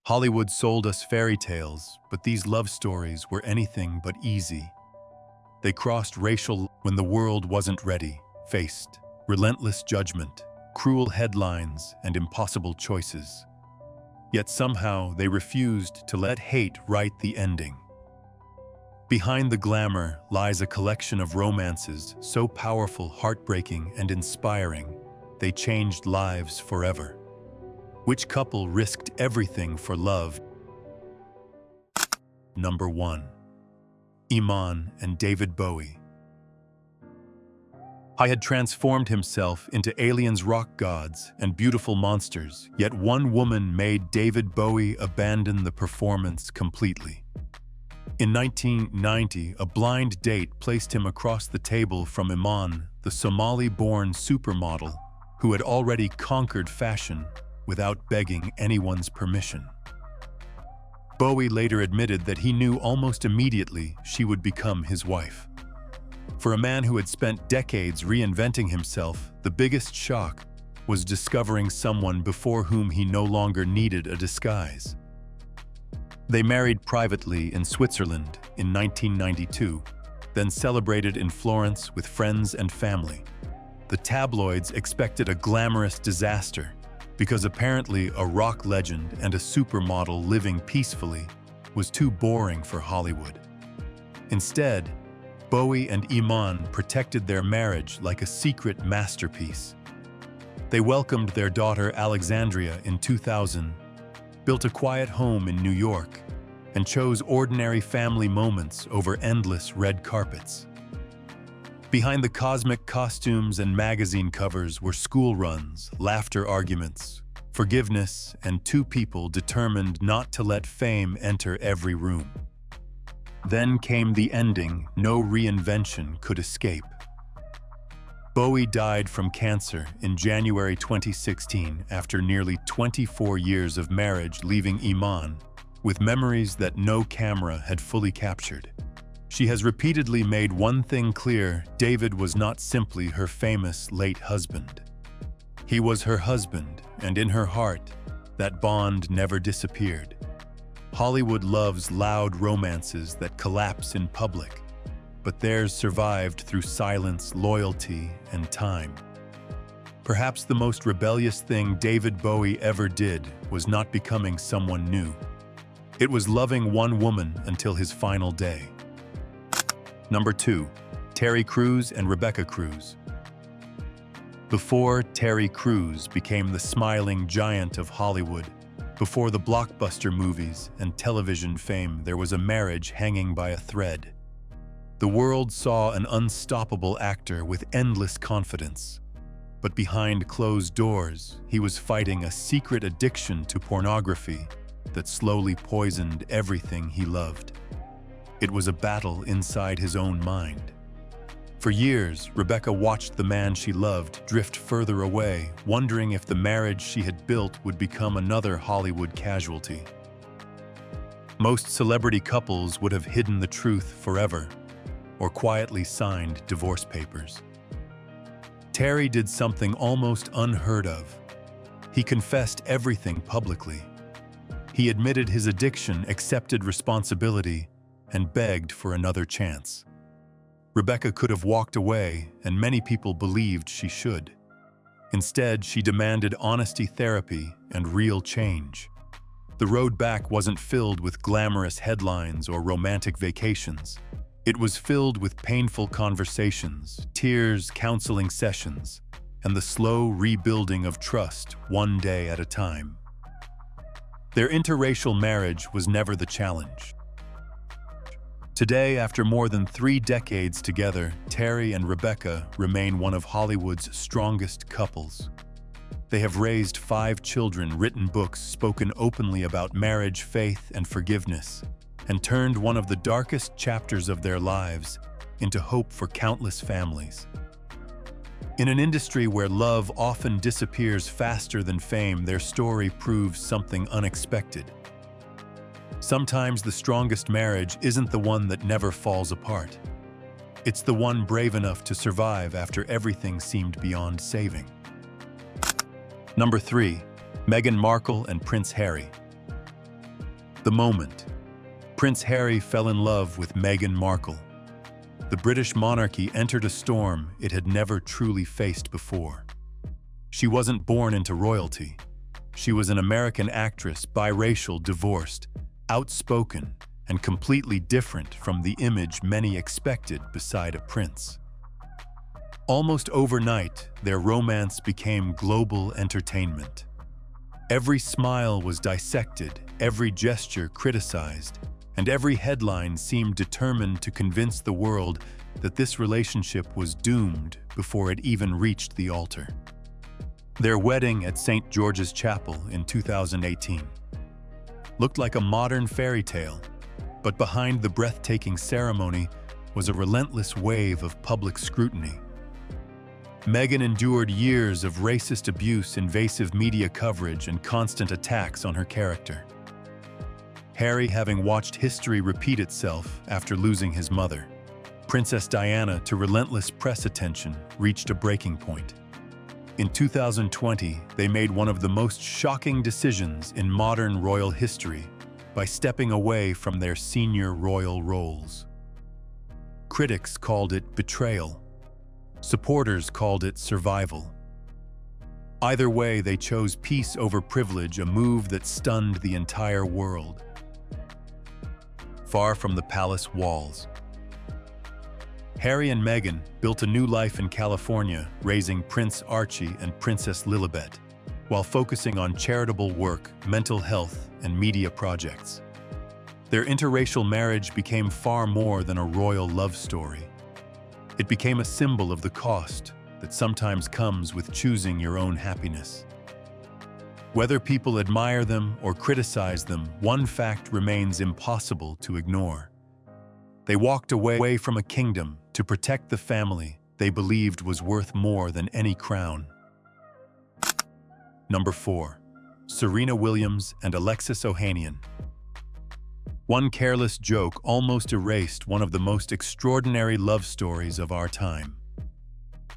Hollywood sold us fairy tales, but these love stories were anything but easy. They crossed racial when the world wasn't ready, faced relentless judgment, cruel headlines, and impossible choices. Yet somehow they refused to let hate write the ending. Behind the glamour lies a collection of romances so powerful, heartbreaking, and inspiring, they changed lives forever. Which couple risked everything for love? Number 1. Iman and David Bowie. He had transformed himself into aliens, rock gods, and beautiful monsters, yet one woman made David Bowie abandon the performance completely. In 1990, a blind date placed him across the table from Iman, the Somali-born supermodel, who had already conquered fashion without begging anyone's permission. Bowie later admitted that he knew almost immediately she would become his wife. For a man who had spent decades reinventing himself, the biggest shock was discovering someone before whom he no longer needed a disguise. They married privately in Switzerland in 1992, then celebrated in Florence with friends and family. The tabloids expected a glamorous disaster because apparently a rock legend and a supermodel living peacefully was too boring for Hollywood. Instead, Bowie and Iman protected their marriage like a secret masterpiece. They welcomed their daughter Alexandria in 2000, built a quiet home in New York, and chose ordinary family moments over endless red carpets. Behind the cosmic costumes and magazine covers were school runs, laughter arguments, forgiveness, and two people determined not to let fame enter every room. Then came the ending no reinvention could escape. Bowie died from cancer in January 2016 after nearly 24 years of marriage, leaving Iman with memories that no camera had fully captured. She has repeatedly made one thing clear: David was not simply her famous late husband. He was her husband, and in her heart, that bond never disappeared. Hollywood loves loud romances that collapse in public, but theirs survived through silence, loyalty, and time. Perhaps the most rebellious thing David Bowie ever did was not becoming someone new. It was loving one woman until his final day. Number 2. Terry Crews and Rebecca Crews. Before Terry Crews became the smiling giant of Hollywood, before the blockbuster movies and television fame, there was a marriage hanging by a thread. The world saw an unstoppable actor with endless confidence. But behind closed doors, he was fighting a secret addiction to pornography that slowly poisoned everything he loved. It was a battle inside his own mind. For years, Rebecca watched the man she loved drift further away, wondering if the marriage she had built would become another Hollywood casualty. Most celebrity couples would have hidden the truth forever, or quietly signed divorce papers. Terry did something almost unheard of. He confessed everything publicly. He admitted his addiction, accepted responsibility, and begged for another chance. Rebecca could have walked away, and many people believed she should. Instead, she demanded honesty, therapy, and real change. The road back wasn't filled with glamorous headlines or romantic vacations. It was filled with painful conversations, tears, counseling sessions, and the slow rebuilding of trust one day at a time. Their interracial marriage was never the challenge. Today, after more than 3 decades together, Terry and Rebecca remain one of Hollywood's strongest couples. They have raised 5 children, written books, spoken openly about marriage, faith, and forgiveness, and turned one of the darkest chapters of their lives into hope for countless families. In an industry where love often disappears faster than fame, their story proves something unexpected. Sometimes the strongest marriage isn't the one that never falls apart. It's the one brave enough to survive after everything seemed beyond saving. Number 3. Meghan Markle and Prince Harry. The moment. Prince Harry fell in love with Meghan Markle. The British monarchy entered a storm it had never truly faced before. She wasn't born into royalty. She was an American actress, biracial, divorced, outspoken, and completely different from the image many expected beside a prince. Almost overnight, their romance became global entertainment. Every smile was dissected, every gesture criticized, and every headline seemed determined to convince the world that this relationship was doomed before it even reached the altar. Their wedding at St. George's Chapel in 2018 looked like a modern fairy tale, but behind the breathtaking ceremony was a relentless wave of public scrutiny. Meghan endured years of racist abuse, invasive media coverage, and constant attacks on her character. Harry, having watched history repeat itself after losing his mother, Princess Diana, to relentless press attention, reached a breaking point. In 2020, they made one of the most shocking decisions in modern royal history by stepping away from their senior royal roles. Critics called it betrayal. Supporters called it survival. Either way, they chose peace over privilege, a move that stunned the entire world. Far from the palace walls, Harry and Meghan built a new life in California, raising Prince Archie and Princess Lilibet, while focusing on charitable work, mental health, and media projects. Their interracial marriage became far more than a royal love story. It became a symbol of the cost that sometimes comes with choosing your own happiness. Whether people admire them or criticize them, one fact remains impossible to ignore. They walked away from a kingdom to protect the family they believed was worth more than any crown. Number 4. Serena Williams and Alexis Ohanian. One careless joke almost erased one of the most extraordinary love stories of our time.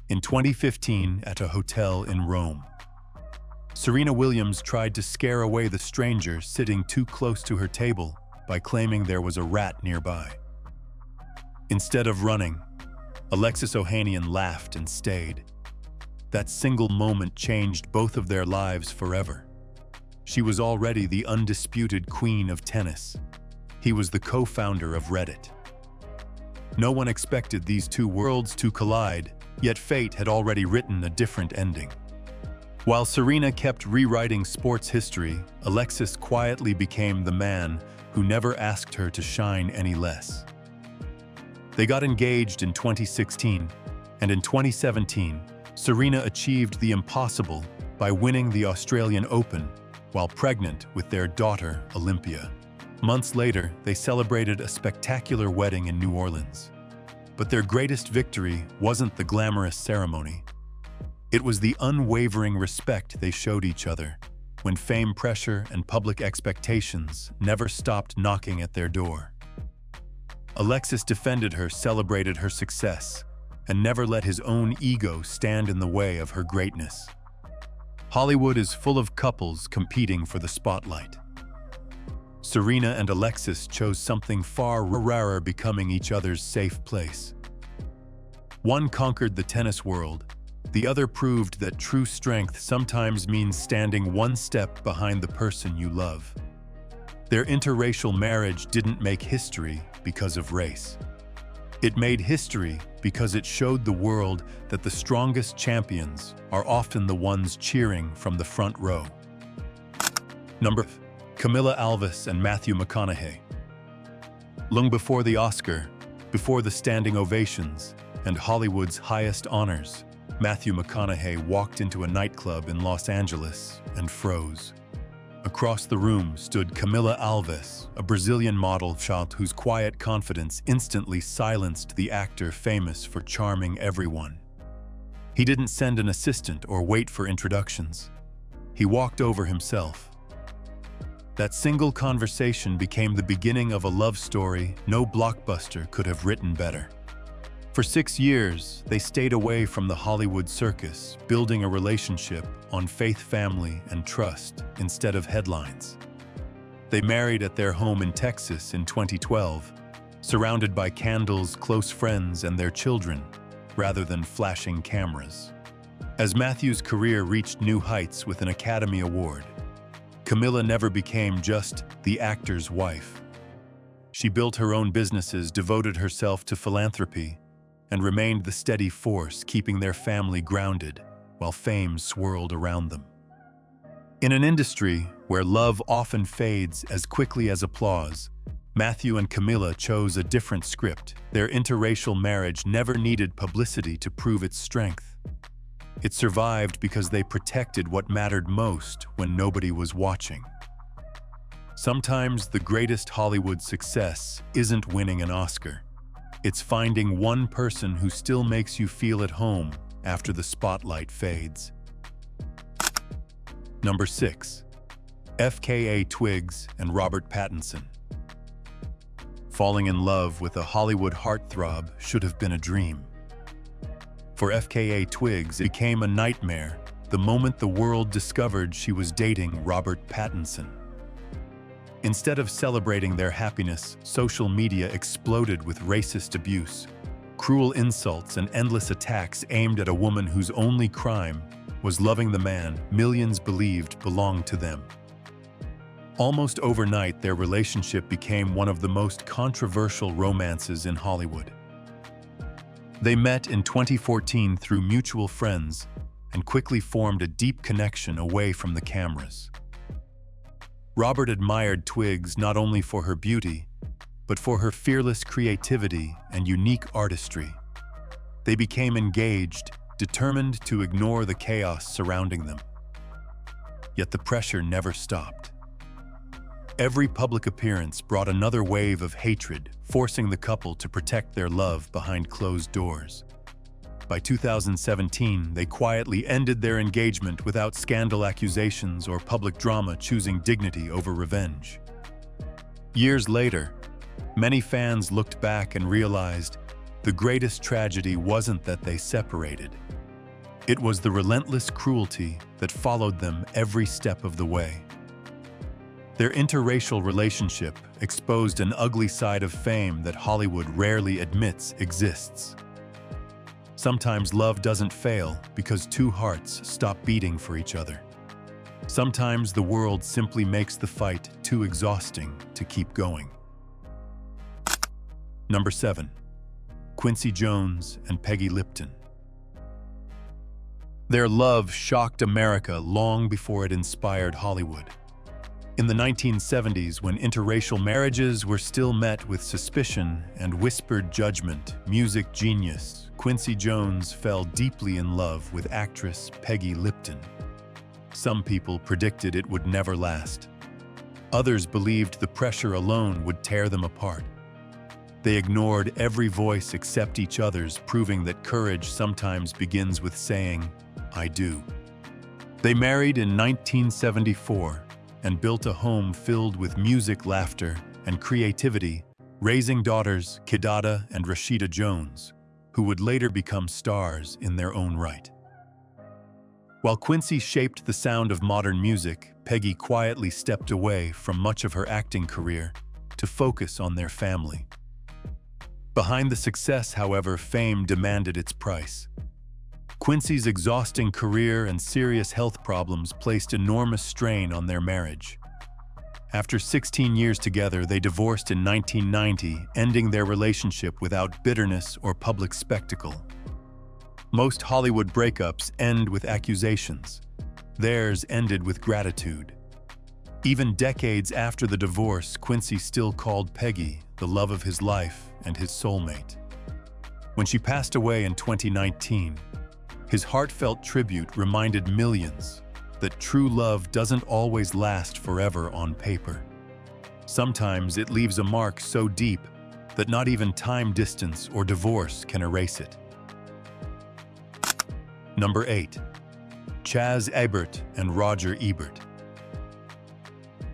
In 2015, at a hotel in Rome, Serena Williams tried to scare away the stranger sitting too close to her table by claiming there was a rat nearby. Instead of running, Alexis Ohanian laughed and stayed. That single moment changed both of their lives forever. She was already the undisputed queen of tennis. He was the co-founder of Reddit. No one expected these two worlds to collide, yet fate had already written a different ending. While Serena kept rewriting sports history, Alexis quietly became the man who never asked her to shine any less. They got engaged in 2016, and in 2017, Serena achieved the impossible by winning the Australian Open while pregnant with their daughter, Olympia. Months later, they celebrated a spectacular wedding in New Orleans. But their greatest victory wasn't the glamorous ceremony. It was the unwavering respect they showed each other when fame, pressure, and public expectations never stopped knocking at their door. Alexis defended her, celebrated her success, and never let his own ego stand in the way of her greatness. Hollywood is full of couples competing for the spotlight. Serena and Alexis chose something far rarer, becoming each other's safe place. One conquered the tennis world, the other proved that true strength sometimes means standing one step behind the person you love. Their interracial marriage didn't make history because of race. It made history because it showed the world that the strongest champions are often the ones cheering from the front row. Number 5. Camilla Alves and Matthew McConaughey. Long before the Oscar, before the standing ovations, and Hollywood's highest honors, Matthew McConaughey walked into a nightclub in Los Angeles and froze. Across the room stood Camilla Alves, a Brazilian model whose quiet confidence instantly silenced the actor famous for charming everyone. He didn't send an assistant or wait for introductions. He walked over himself. That single conversation became the beginning of a love story no blockbuster could have written better. For 6 years, they stayed away from the Hollywood circus, building a relationship on faith, family, and trust instead of headlines. They married at their home in Texas in 2012, surrounded by candles, close friends, and their children, rather than flashing cameras. As Matthew's career reached new heights with an Academy Award, Camilla never became just the actor's wife. She built her own businesses, devoted herself to philanthropy, and remained the steady force keeping their family grounded while fame swirled around them. In an industry where love often fades as quickly as applause, Matthew and Camilla chose a different script. Their interracial marriage never needed publicity to prove its strength. It survived because they protected what mattered most when nobody was watching. Sometimes the greatest Hollywood success isn't winning an Oscar. It's finding one person who still makes you feel at home after the spotlight fades. Number 6. FKA Twigs and Robert Pattinson. Falling in love with a Hollywood heartthrob should have been a dream. For FKA Twigs, it became a nightmare the moment the world discovered she was dating Robert Pattinson. Instead of celebrating their happiness, social media exploded with racist abuse, cruel insults, and endless attacks aimed at a woman whose only crime was loving the man millions believed belonged to them. Almost overnight, their relationship became one of the most controversial romances in Hollywood. They met in 2014 through mutual friends and quickly formed a deep connection away from the cameras. Robert admired Twigs not only for her beauty, but for her fearless creativity and unique artistry. They became engaged, determined to ignore the chaos surrounding them. Yet the pressure never stopped. Every public appearance brought another wave of hatred, forcing the couple to protect their love behind closed doors. By 2017, they quietly ended their engagement without scandal accusations or public drama, choosing dignity over revenge. Years later, many fans looked back and realized the greatest tragedy wasn't that they separated. It was the relentless cruelty that followed them every step of the way. Their interracial relationship exposed an ugly side of fame that Hollywood rarely admits exists. Sometimes love doesn't fail because two hearts stop beating for each other. Sometimes the world simply makes the fight too exhausting to keep going. Number 7. Quincy Jones and Peggy Lipton. Their love shocked America long before it inspired Hollywood. In the 1970s, when interracial marriages were still met with suspicion and whispered judgment, music genius Quincy Jones fell deeply in love with actress Peggy Lipton. Some people predicted it would never last. Others believed the pressure alone would tear them apart. They ignored every voice except each other's, proving that courage sometimes begins with saying, "I do." They married in 1974 and built a home filled with music, laughter, and creativity, raising daughters Kidada and Rashida Jones, who would later become stars in their own right. While Quincy shaped the sound of modern music, Peggy quietly stepped away from much of her acting career to focus on their family. Behind the success, however, fame demanded its price. Quincy's exhausting career and serious health problems placed enormous strain on their marriage. After 16 years together, they divorced in 1990, ending their relationship without bitterness or public spectacle. Most Hollywood breakups end with accusations. Theirs ended with gratitude. Even decades after the divorce, Quincy still called Peggy the love of his life and his soulmate. When she passed away in 2019, his heartfelt tribute reminded millions that true love doesn't always last forever on paper. Sometimes it leaves a mark so deep that not even time, distance, or divorce can erase it. Number 8. Chaz Ebert and Roger Ebert.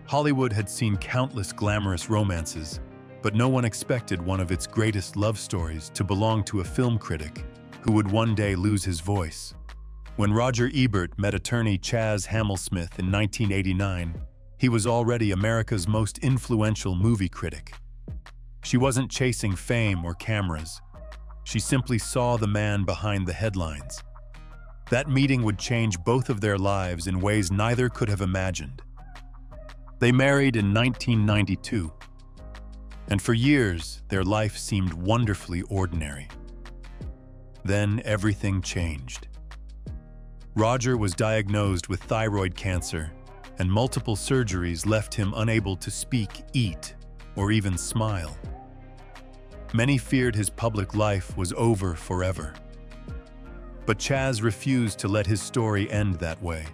Hollywood had seen countless glamorous romances, but no one expected one of its greatest love stories to belong to a film critic who would one day lose his voice. When Roger Ebert met attorney Chaz Hamilsmith in 1989, He was already America's most influential movie critic. She wasn't chasing fame or cameras. She simply saw the man behind the headlines. That meeting would change both of their lives in ways neither could have imagined. They married in 1992, and for years, their life seemed wonderfully ordinary. Then everything changed. Roger was diagnosed with thyroid cancer, and multiple surgeries left him unable to speak, eat, or even smile. Many feared his public life was over forever. But Chaz refused to let his story end that way.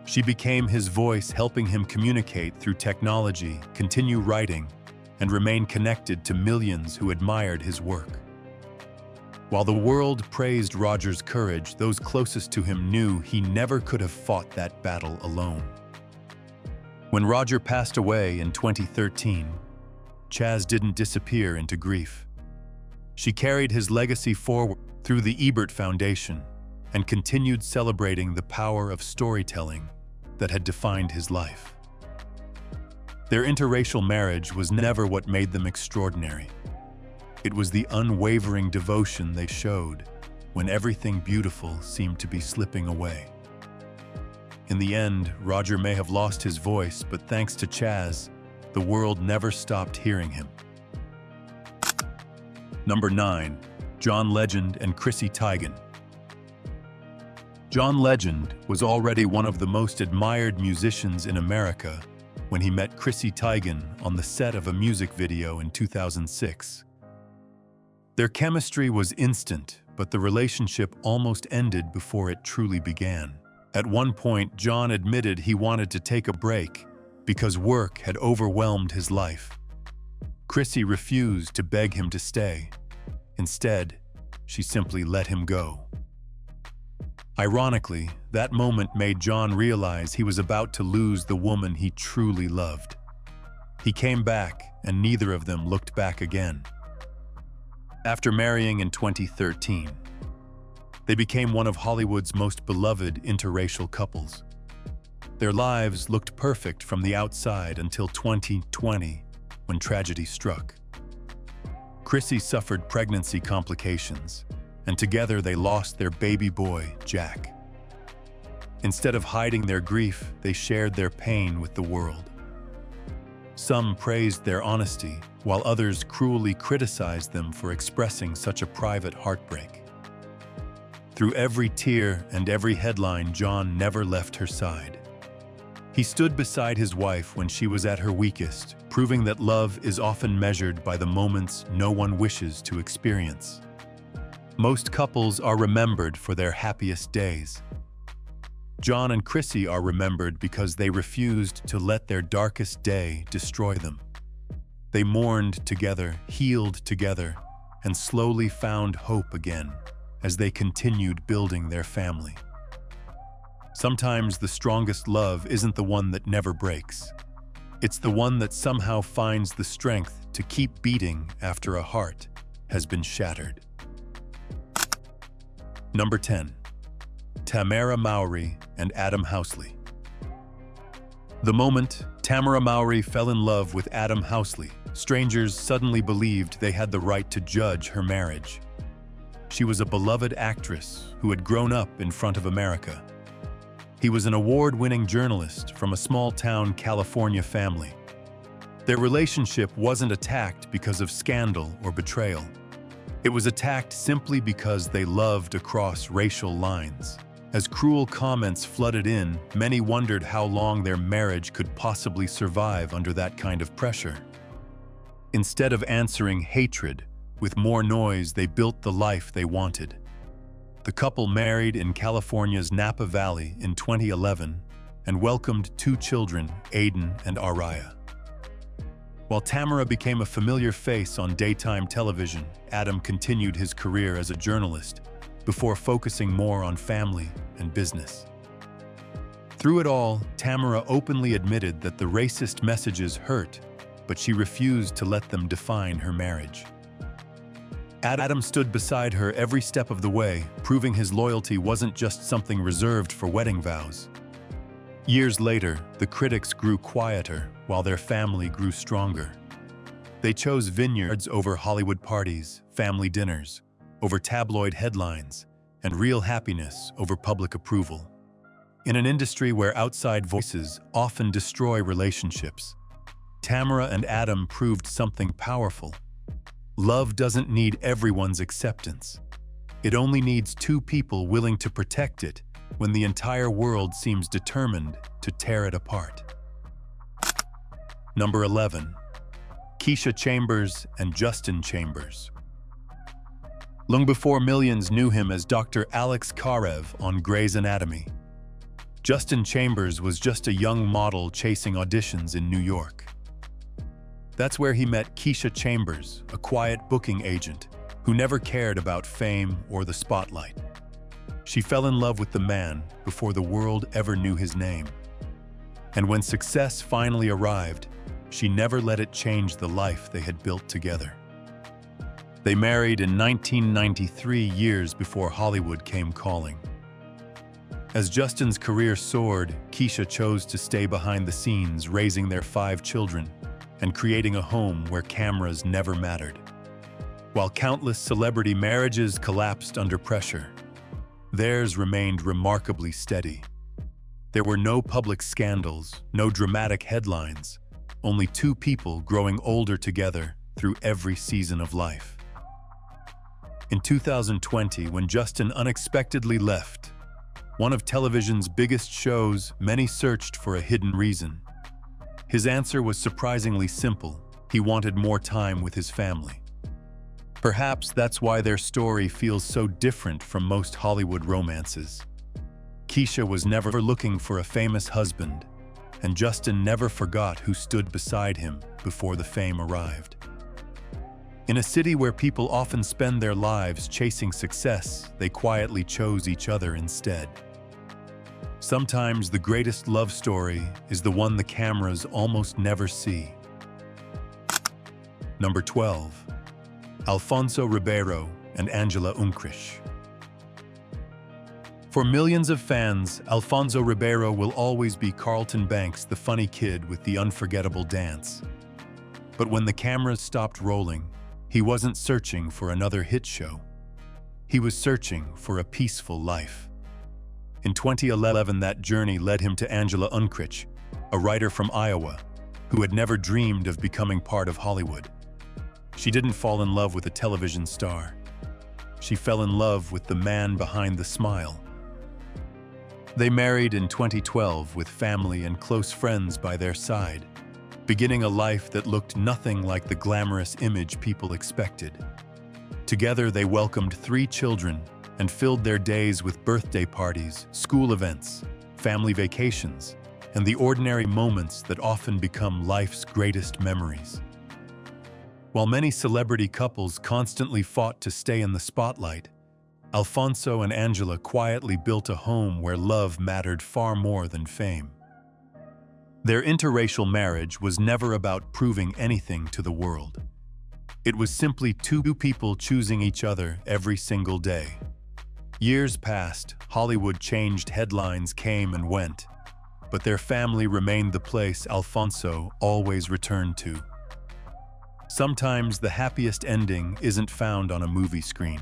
She became his voice, helping him communicate through technology, continue writing, and remain connected to millions who admired his work. While the world praised Roger's courage, those closest to him knew he never could have fought that battle alone. When Roger passed away in 2013, Chaz didn't disappear into grief. She carried his legacy forward through the Ebert Foundation and continued celebrating the power of storytelling that had defined his life. Their interracial marriage was never what made them extraordinary. It was the unwavering devotion they showed when everything beautiful seemed to be slipping away. In the end, Roger may have lost his voice, but thanks to Chaz, the world never stopped hearing him. Number 9. John Legend and Chrissy Teigen. John Legend was already one of the most admired musicians in America when he met Chrissy Teigen on the set of a music video in 2006. Their chemistry was instant, but the relationship almost ended before it truly began. At one point, John admitted he wanted to take a break because work had overwhelmed his life. Chrissy refused to beg him to stay. Instead, she simply let him go. Ironically, that moment made John realize he was about to lose the woman he truly loved. He came back, and neither of them looked back again. After marrying in 2013, they became one of Hollywood's most beloved interracial couples. Their lives looked perfect from the outside until 2020, when tragedy struck. Chrissy suffered pregnancy complications, and together they lost their baby boy, Jack. Instead of hiding their grief, they shared their pain with the world. Some praised their honesty, while others cruelly criticized them for expressing such a private heartbreak. Through every tear and every headline, John never left her side. He stood beside his wife when she was at her weakest, proving that love is often measured by the moments no one wishes to experience. Most couples are remembered for their happiest days. John and Chrissy are remembered because they refused to let their darkest day destroy them. They mourned together, healed together, and slowly found hope again as they continued building their family. Sometimes the strongest love isn't the one that never breaks. It's the one that somehow finds the strength to keep beating after a heart has been shattered. Number 10. Tamara Mowry and Adam Housley. The moment Tamara Mowry fell in love with Adam Housley, strangers suddenly believed they had the right to judge her marriage. She was a beloved actress who had grown up in front of America. He was an award-winning journalist from a small-town California family. Their relationship wasn't attacked because of scandal or betrayal. It was attacked simply because they loved across racial lines. As cruel comments flooded in, many wondered how long their marriage could possibly survive under that kind of pressure. Instead of answering hatred with more noise, they built the life they wanted. The couple married in California's Napa Valley in 2011 and welcomed 2 children, Aiden and Araya. While Tamara became a familiar face on daytime television, Adam continued his career as a journalist before focusing more on family and business. Through it all, Tamara openly admitted that the racist messages hurt, but she refused to let them define her marriage. Adam stood beside her every step of the way, proving his loyalty wasn't just something reserved for wedding vows. Years later, the critics grew quieter while their family grew stronger. They chose vineyards over Hollywood parties, family dinners, over tabloid headlines, and real happiness over public approval. In an industry where outside voices often destroy relationships, Tamara and Adam proved something powerful. Love doesn't need everyone's acceptance. It only needs two people willing to protect it when the entire world seems determined to tear it apart. Number 11. Keisha Chambers and Justin Chambers. Long before millions knew him as Dr. Alex Karev on Grey's Anatomy, Justin Chambers was just a young model chasing auditions in New York. That's where he met Keisha Chambers, a quiet booking agent who never cared about fame or the spotlight. She fell in love with the man before the world ever knew his name. And when success finally arrived, she never let it change the life they had built together. They married in 1993, years before Hollywood came calling. As Justin's career soared, Keisha chose to stay behind the scenes, raising their 5 children and creating a home where cameras never mattered. While countless celebrity marriages collapsed under pressure, theirs remained remarkably steady. There were no public scandals, no dramatic headlines, only 2 people growing older together through every season of life. In 2020, when Justin unexpectedly left one of television's biggest shows, many searched for a hidden reason. His answer was surprisingly simple: he wanted more time with his family. Perhaps that's why their story feels so different from most Hollywood romances. Keisha was never looking for a famous husband, and Justin never forgot who stood beside him before the fame arrived. In a city where people often spend their lives chasing success, they quietly chose each other instead. Sometimes the greatest love story is the one the cameras almost never see. Number 12. Alfonso Ribeiro and Angela Unkrich. For millions of fans, Alfonso Ribeiro will always be Carlton Banks, the funny kid with the unforgettable dance. But when the cameras stopped rolling, he wasn't searching for another hit show. He was searching for a peaceful life. In 2011, that journey led him to Angela Unkrich, a writer from Iowa, who had never dreamed of becoming part of Hollywood. She didn't fall in love with a television star. She fell in love with the man behind the smile. They married in 2012 with family and close friends by their side, beginning a life that looked nothing like the glamorous image people expected. Together, they welcomed 3 children and filled their days with birthday parties, school events, family vacations, and the ordinary moments that often become life's greatest memories. While many celebrity couples constantly fought to stay in the spotlight, Alfonso and Angela quietly built a home where love mattered far more than fame. Their interracial marriage was never about proving anything to the world. It was simply 2 people choosing each other every single day. Years passed, Hollywood changed, headlines came and went, but their family remained the place Alfonso always returned to. Sometimes the happiest ending isn't found on a movie screen.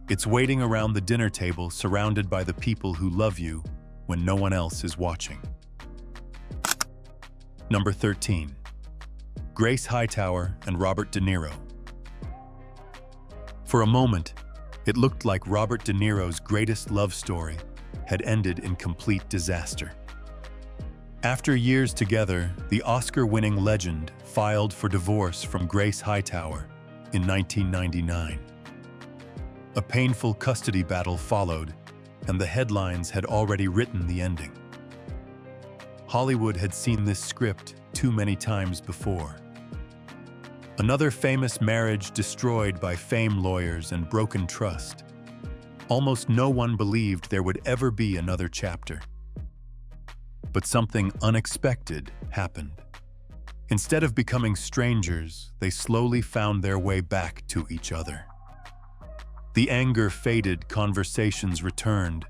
It's waiting around the dinner table, surrounded by the people who love you when no one else is watching. Number 13. Grace Hightower and Robert De Niro. For a moment, it looked like Robert De Niro's greatest love story had ended in complete disaster. After years together, the Oscar-winning legend filed for divorce from Grace Hightower in 1999. A painful custody battle followed, and the headlines had already written the ending. Hollywood had seen this script too many times before. Another famous marriage destroyed by fame lawyers and broken trust. Almost no one believed there would ever be another chapter. But something unexpected happened. Instead of becoming strangers, they slowly found their way back to each other. The anger faded, conversations returned,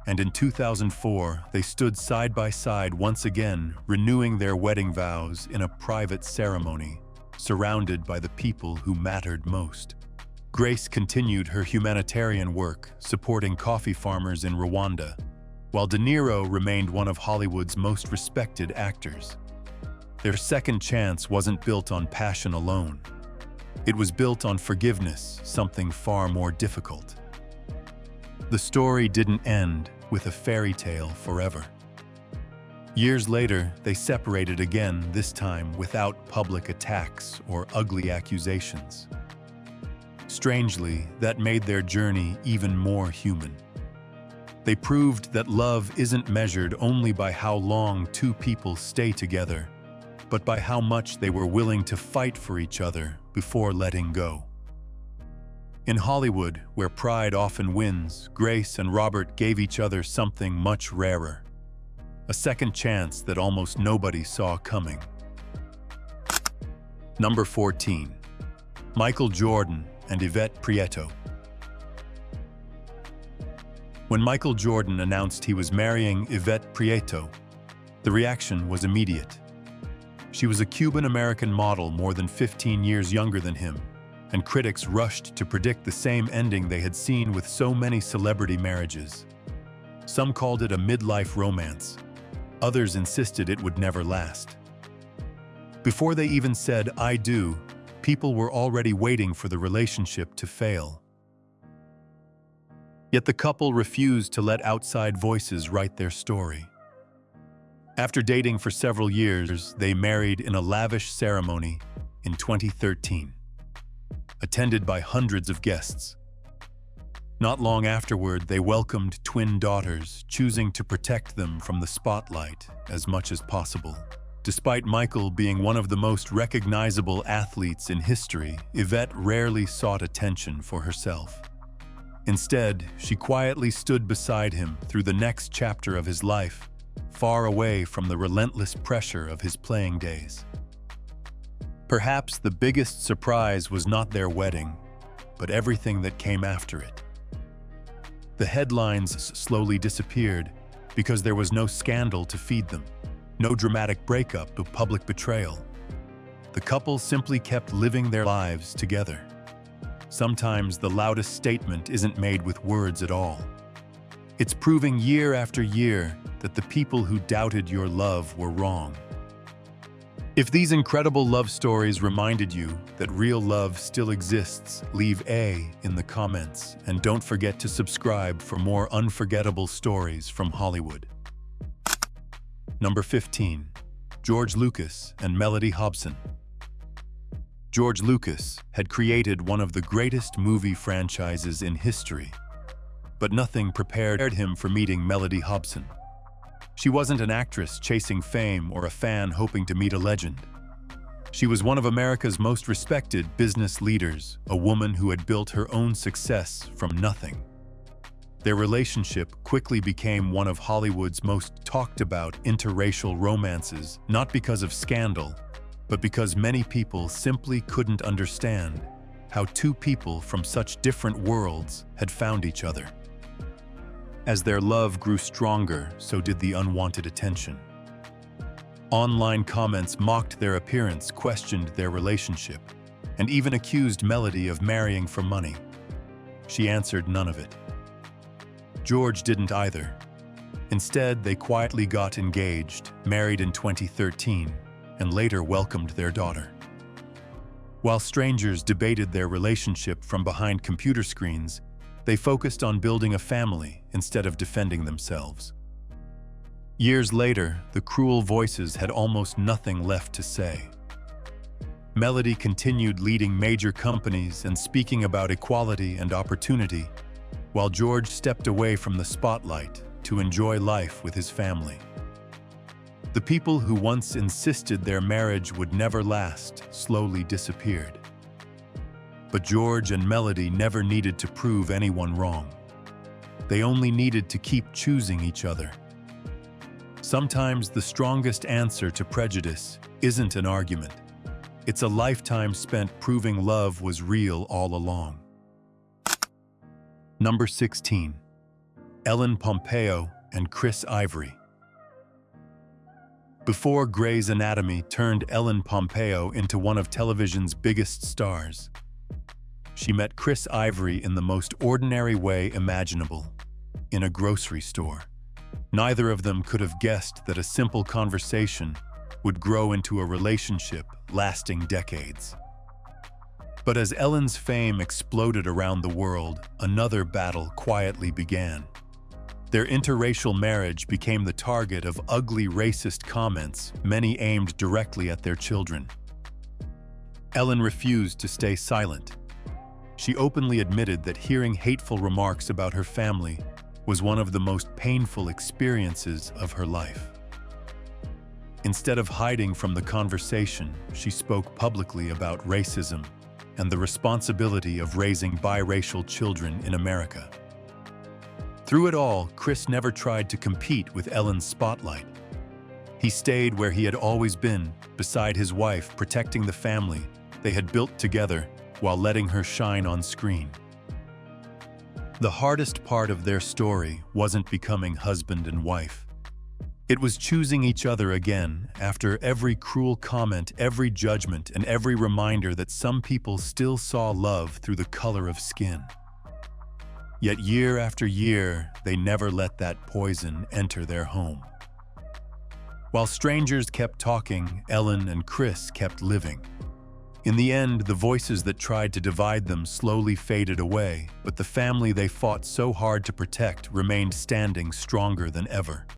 and in 2004 they stood side by side once again, renewing their wedding vows in a private ceremony, surrounded by the people who mattered most. Grace continued her humanitarian work, supporting coffee farmers in Rwanda, while De Niro remained one of Hollywood's most respected actors. Their second chance wasn't built on passion alone. It was built on forgiveness, something far more difficult. The story didn't end with a fairy tale forever. Years later, they separated again, this time without public attacks or ugly accusations. Strangely, that made their journey even more human. They proved that love isn't measured only by how long two people stay together, but by how much they were willing to fight for each other before letting go. In Hollywood, where pride often wins, Grace and Robert gave each other something much rarer: a second chance that almost nobody saw coming. Number 14. Michael Jordan and Yvette Prieto. When Michael Jordan announced he was marrying Yvette Prieto, the reaction was immediate. She was a Cuban-American model more than 15 years younger than him, and critics rushed to predict the same ending they had seen with so many celebrity marriages. Some called it a midlife romance. Others insisted it would never last. Before they even said, "I do," people were already waiting for the relationship to fail. Yet the couple refused to let outside voices write their story. After dating for several years, they married in a lavish ceremony in 2013, attended by hundreds of guests. Not long afterward, they welcomed twin daughters, choosing to protect them from the spotlight as much as possible. Despite Michael being one of the most recognizable athletes in history, Yvette rarely sought attention for herself. Instead, she quietly stood beside him through the next chapter of his life, far away from the relentless pressure of his playing days. Perhaps the biggest surprise was not their wedding, but everything that came after it. The headlines slowly disappeared because there was no scandal to feed them, no dramatic breakup or public betrayal. The couple simply kept living their lives together. Sometimes the loudest statement isn't made with words at all. It's proving year after year that the people who doubted your love were wrong. If these incredible love stories reminded you that real love still exists, leave A in the comments, and don't forget to subscribe for more unforgettable stories from Hollywood. Number 15. George Lucas and Melody Hobson. George Lucas had created one of the greatest movie franchises in history, but nothing prepared him for meeting Melody Hobson. She wasn't an actress chasing fame or a fan hoping to meet a legend. She was one of America's most respected business leaders, a woman who had built her own success from nothing. Their relationship quickly became one of Hollywood's most talked about interracial romances, not because of scandal, but because many people simply couldn't understand how two people from such different worlds had found each other. As their love grew stronger, so did the unwanted attention. Online comments mocked their appearance, questioned their relationship, and even accused Melody of marrying for money. She answered none of it. George didn't either. Instead, they quietly got engaged, married in 2013, and later welcomed their daughter. While strangers debated their relationship from behind computer screens, they focused on building a family instead of defending themselves. Years later, the cruel voices had almost nothing left to say. Melody continued leading major companies and speaking about equality and opportunity, while George stepped away from the spotlight to enjoy life with his family. The people who once insisted their marriage would never last slowly disappeared. But George and Melody never needed to prove anyone wrong. They only needed to keep choosing each other. Sometimes the strongest answer to prejudice isn't an argument. It's a lifetime spent proving love was real all along. Number 16. Ellen Pompeo and Chris Ivory. Before Grey's Anatomy turned Ellen Pompeo into one of television's biggest stars, she met Chris Ivory in the most ordinary way imaginable, in a grocery store. Neither of them could have guessed that a simple conversation would grow into a relationship lasting decades. But as Ellen's fame exploded around the world, another battle quietly began. Their interracial marriage became the target of ugly racist comments, many aimed directly at their children. Ellen refused to stay silent. She openly admitted that hearing hateful remarks about her family was one of the most painful experiences of her life. Instead of hiding from the conversation, she spoke publicly about racism and the responsibility of raising biracial children in America. Through it all, Chris never tried to compete with Ellen's spotlight. He stayed where he had always been, beside his wife, protecting the family they had built together while letting her shine on screen. The hardest part of their story wasn't becoming husband and wife. It was choosing each other again after every cruel comment, every judgment, and every reminder that some people still saw love through the color of skin. Yet year after year, they never let that poison enter their home. While strangers kept talking, Ellen and Chris kept living. In the end, the voices that tried to divide them slowly faded away, but the family they fought so hard to protect remained standing stronger than ever.